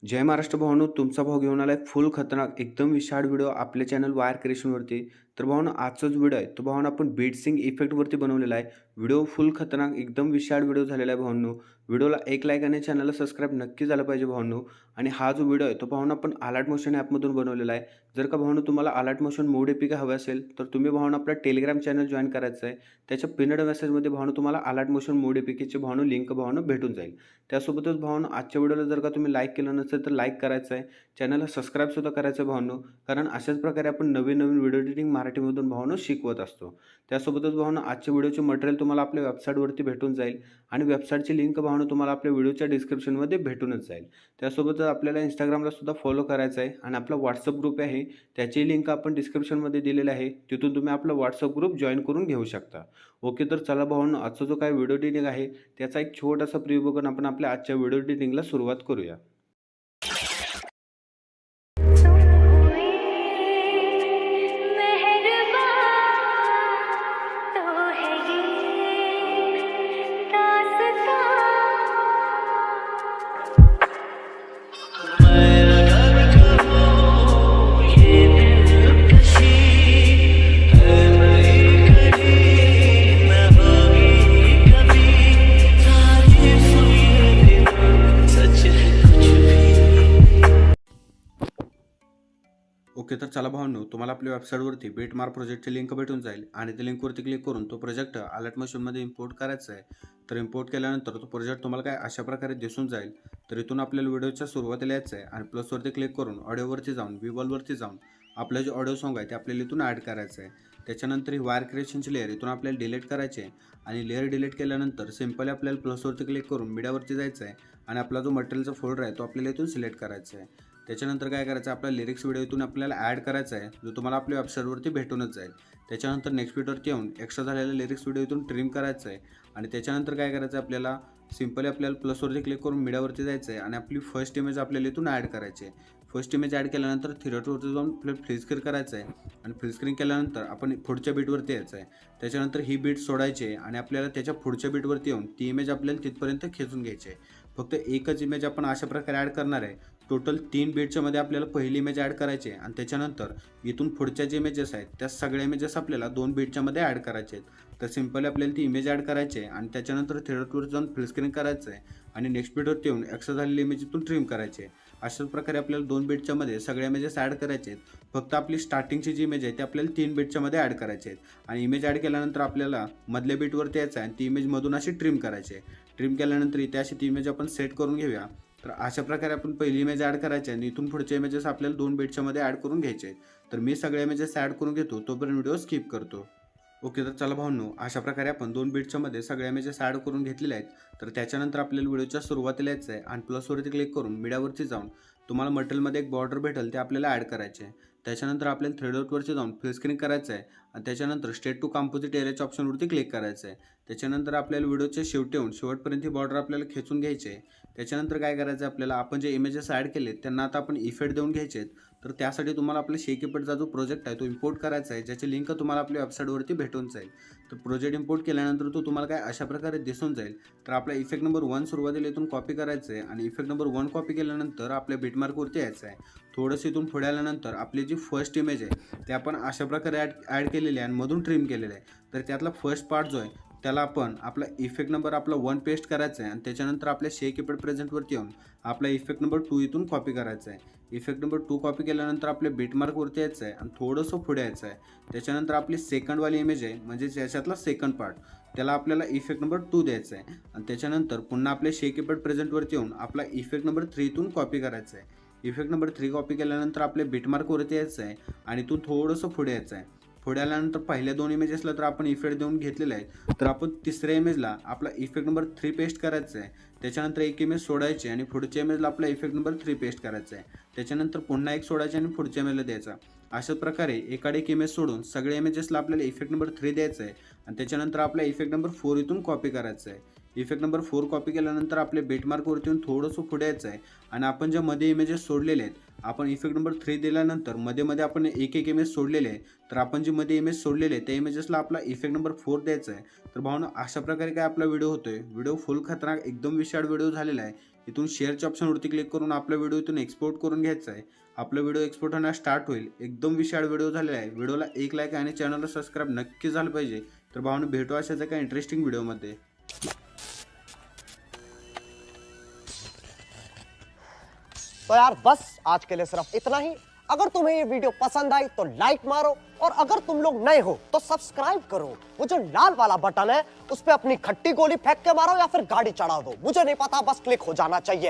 जय महाराष्ट्र भावांनो, तुमचा भाऊ घेऊन आलाय फुल खतरनाक एकदम विशाळ व्हिडिओ आपल्या चॅनल वायर क्रिएशनवरती. तर भावांनो, आजचाच व्हिडिओ आहे तो भावांनो आपण बीट सिंग इफेक्टवरती बनवलेला आहे. व्हिडिओ फुल खतरनाक एकदम विशाळ व्हिडिओ झालेला आहे भावांनो. व्हिडिओला एक लाईक आणि चॅनलला सबस्क्राईब नक्की झालं पाहिजे भावांनो. आणि हा जो व्हिडिओ आहे तो भावांनो आपण अलर्ट मोशन ॲपमधून बनवलेला आहे. जर का भावांनो तुम्हाला अलर्ट मोशन मोड एपीके हवे असेल तर तुम्ही भावांनो आपला टेलिग्राम चॅनल जॉइन करायचं आहे. त्याच्या पिनड मेसेजमध्ये भावांनो तुम्हाला अलर्ट मोशन मोड एपीकेची भावांनो लिंक भावांनो भेटून जाईल. त्यासोबतच भावांनो आजच्या व्हिडिओला जर का तुम्ही लाईक केलं नसेल तर लाईक करायचं आहे. चॅनलला सबस्क्राईब सुद्धा करायचं आहे भावांनो. कारण अशाच प्रकारे आपण नवीन व्हिडिओ एडिटिंग मराठीमधून भावांनो शिकवत असतो. त्यासोबतच भावांनो आजच्या व्हिडिओचे मटेरियल तुम्हाला आपल्या वेबसाईटवरती भेटून जाईल आणि वेबसाईटची लिंक भावांनो तुम्हाला आपल्या व्हिडिओच्या डिस्क्रिप्शनमध्ये भेटूनच जाईल. त्यासोबतच आपल्याला Instagramला सुद्धा फॉलो करायचं आहे आणि आपला WhatsApp ग्रुप आहे त्याची लिंक आपण डिस्क्रिप्शनमध्ये दिलेली आहे. तिथून तुम्ही आपला WhatsApp ग्रुप जॉइन करून घेऊ शकता. ओके, तर चला भावांनो, आजचा जो काही व्हिडिओ एडिटिंग आहे त्याचा एक छोटासा प्रिव्ह्यू बघून आपण आपल्या आजच्या व्हिडिओ एडिटिंगला सुरुवात करूया. ओके, तर चला भावांनो, तुम्हाला आपल्या वेबसाईटवरती बीटमार्क प्रोजेक्टची लिंक भेटून जाईल आणि त्या लिंकवरती क्लिक करून तो प्रोजेक्ट अलर्ट मोशनमध्ये इम्पोर्ट करायचा आहे. तर इम्पोर्ट केल्यानंतर तो प्रोजेक्ट तुम्हाला काय अशा प्रकारे दिसून जाईल. तर इथून आपल्याला व्हिडिओच्या सुरुवातीला यायचं आहे आणि प्लसवरती क्लिक करून ऑडिओवरती जाऊन व्हीवलवरती जाऊन आपलं जे ऑडिओ सॉन्ग आहे ते आपल्याला इथून ॲड करायचं आहे. त्याच्यानंतर ही वायर क्रिएशनची लेअर इथून आपल्याला डिलीट करायची आहे आणि लेअर डिलीट केल्यानंतर सिम्पली आपल्याला प्लसवरती क्लिक करून मीडियावरती जायचं आहे आणि आपला जो मटेरियलचा फोल्डर आहे तो आपल्याला इथून सिलेक्ट करायचा आहे. त्याच्यानंतर काय करायचं, आपला लिरिक्स व्हिडिओ इथून आपल्याला ॲड करायचा आहे जो तुम्हाला आपल्या वेबसाईटवरती भेटूनच जाईल. त्याच्यानंतर नेक्स्ट व्हिडिओवरती येऊन एक्स्ट्रा झालेला लिरिक्स व्हिडिओ इथून ट्रिम करायचं आहे आणि त्याच्यानंतर काय करायचं, आपल्याला सिम्पली आपल्याला प्लसवरती क्लिक करून मीडियावरती जायचं आहे आणि आपली फर्स्ट इमेज आपल्याला इथून ॲड करायची आहे. फर्स्ट इमेज ॲड केल्यानंतर थिएटरवरती जाऊन आपल्याला फ्री स्क्रीन करायचं आहे आणि फ्री स्क्रीन केल्यानंतर आपण पुढच्या बीटवरती यायचं आहे. त्याच्यानंतर ही बीट सोडायची आहे आणि आपल्याला त्याच्या पुढच्या बीटवरती येऊन ती इमेज आपल्याला तिथपर्यंत खेचून घ्यायची आहे. फक्त एकच इमेज आपण अशा प्रकारे ॲड करणार आहे. टोटल 3 बीटच्या मध्ये आपल्याला पहिली इमेज ॲड करायची आहे आणि त्याच्यानंतर इथून पुढच्या जे इमेजेस आहेत त्या सगळ्या इमेजेस आपल्याला 2 बीटच्या मध्ये ॲड करायचे आहेत. तर सिम्पली आपल्याला ती इमेज ॲड करायची आहे आणि त्याच्यानंतर थिएटरवर जाऊन फुल स्क्रीन करायचं आहे आणि नेक्स्ट बीटवरती येऊन एक्स्ट्रा झालेली इमेज इथून ट्रिम करायची आहे. अशाच प्रकारे आपल्याला 2 बीटच्या मध्ये सगळ्या इमेजेस ॲड करायचे आहेत. फक्त आपली स्टार्टिंगची जी इमेज आहे ती आपल्याला 3 बीटच्या मध्ये ॲड करायची आहेत आणि इमेज ॲड केल्यानंतर आपल्याला मधल्या बीटवरती यायचं आहे आणि ती इमेज मधून अशी ट्रिम करायची आहे. ट्रिम केल्यानंतर इथे अशी ती इमेज आपण सेट करून घेऊया. तर अशा प्रकारे आपण पहिली इमेज ॲड करायची आणि इथून पुढच्या इमेजेस आपल्याला 2 बीटच्या मध्ये ॲड करून घ्यायचे आहेत. तर मी सगळ्या इमेजेस ॲड करून घेतो, तोपर्यंत व्हिडिओ स्किप करतो. ओके, तर चला भावांनो, अशा प्रकारे आपण 2 बीटच्या मध्ये सगळ्या इमेजेस ॲड करून घेतलेल्या आहेत. तर त्याच्यानंतर आपल्याला व्हिडिओच्या सुरुवातीला यायचं आहे आणि प्लसवरती क्लिक करून मीडियावरती जाऊन तुम्हाला मटेरियलमध्ये एक बॉर्डर भेटेल ते आपल्याला ॲड करायचे आहे. त्याच्यानंतर आपल्याला थ्रेड डॉटवरती जाऊन फुल स्क्रीन करायचं आहे आणि त्याच्यानंतर स्ट्रेट टू कंपोजिट एरियाच्या ऑप्शनवरती क्लिक करायचं आहे. त्याच्यानंतर आपल्याला व्हिडिओच्या शेवटी येऊन शेवटपर्यंत ही बॉर्डर आपल्याला खेचून घ्यायची आहे. त्याच्यानंतर काय करायचं, आपल्याला आपण जे इमेजेस ॲड केले त्यांना आता आपण इफेक्ट देऊन घ्यायचे आहेत. तर त्यासाठी तुम्हाला आपल्या शेकीपेडचा जो प्रोजेक्ट आहे तो इम्पोर्ट करायचा आहे, ज्याची लिंक तुम्हाला आपल्या वेबसाईटवरती भेटून जाईल. तर प्रोजेक्ट इम्पोर्ट केल्यानंतर तो तुम्हाला काय अशा प्रकारे दिसून जाईल. तर आपला इफेक्ट नंबर 1 सुरुवातीला इथून कॉपी करायचं आहे आणि इफेक्ट नंबर 1 कॉपी केल्यानंतर आपल्या बीटमार्कवरती यायचं आहे. थोडंसं इथून पुढे आल्यानंतर आपली जी फर्स्ट इमेज आहे ते आपण अशा प्रकारे ॲड केलेली आहे आणि मधून ट्रिम केलेलं आहे. तर त्यातला फर्स्ट पार्ट जो आहे त्याला आपण आपला इफेक्ट नंबर आपला 1 पेस्ट करायचा आहे आणि त्याच्यानंतर आपल्या शे कीपॅड प्रेझेंटवरती येऊन आपला इफेक्ट नंबर 2 इथून कॉपी करायचा आहे. इफेक्ट नंबर 2 कॉपी केल्यानंतर आपल्या बीटमार्कवरती यायचं आहे आणि थोडंसं पुढे यायचं आहे. त्याच्यानंतर आपली सेकंडवाली इमेज आहे म्हणजे त्याच्यातला सेकंड पार्ट त्याला आपल्याला इफेक्ट नंबर 2 द्यायचा आहे आणि त्याच्यानंतर पुन्हा आपल्या शे कीपॅड प्रेझेंटवरती येऊन आपला इफेक्ट नंबर 3 इथून कॉपी करायचा आहे. इफेक्ट नंबर 3 कॉपी केल्यानंतर आपल्या बीटमार्कवरती यायचं आहे आणि इथून थोडंसं पुढे यायचं आहे. पुढे आल्यानंतर पहिल्या 2 इमेजेसला तर आपण इफेक्ट देऊन घेतलेला आहे. तर आपण तिसऱ्या इमेजला आपला इफेक्ट नंबर 3 पेस्ट करायचा आहे. त्याच्यानंतर एक इमेज सोडायची आणि पुढच्या इमेजला आपला इफेक्ट नंबर 3 पेस्ट करायचा आहे. त्याच्यानंतर पुन्हा एक सोडायची आणि पुढच्या इमेजला द्यायचा. अशाच प्रकारे एकाड एक इमेज सोडून सगळ्या इमेजेसला आपल्याला इफेक्ट नंबर 3 द्यायचा आहे आणि त्याच्यानंतर आपला इफेक्ट नंबर 4 इथून कॉपी करायचा आहे. इफेक्ट नंबर 4 कॉपी केल्यानंतर आपल्या बेटमार्कवरती येऊन थोडंसं पुढे यायचं आहे आणि आपण ज्या मध्ये इमेजेस सोडलेले आहेत, आपण इफेक्ट नंबर 3 दिल्यानंतर मध्ये आपण एक इमेज सोडलेले आहे, तर आपण जे मध्ये इमेज सोडलेले आहे त्या इमेजेसला आपला इफेक्ट नंबर 4 द्यायचा आहे. तर भावना अशा प्रकारे काय आपला व्हिडिओ होतोय. व्हिडिओ फुल खतरनाक एकदम विशाळ व्हिडिओ झालेला आहे. इथून शेअरच्या ऑप्शनवरती क्लिक करून आपला व्हिडिओ इथून एक्सपोर्ट करून घ्यायचा आहे. आपला व्हिडिओ एक्सपोर्ट होण्यास स्टार्ट होईल. एकदम विशाळ व्हिडिओ झालेला आहे. व्हिडिओला एक लाईक आणि चॅनलला सबस्क्राईब नक्की झालं पाहिजे. तर भावना भेटू अशाच एका इंटरेस्टिंग व्हिडिओमध्ये. तो यार बस आज के लिए सिर्फ इतना ही। अगर तुम्हें ये वीडियो पसंद आई तो लाइक मारो, और अगर तुम लोग नए हो तो सब्सक्राइब करो। वो जो लाल वाला बटन है उस पे अपनी खट्टी गोली फेंक के मारो या फिर गाड़ी चढ़ा दो, मुझे नहीं पता, बस क्लिक हो जाना चाहिए।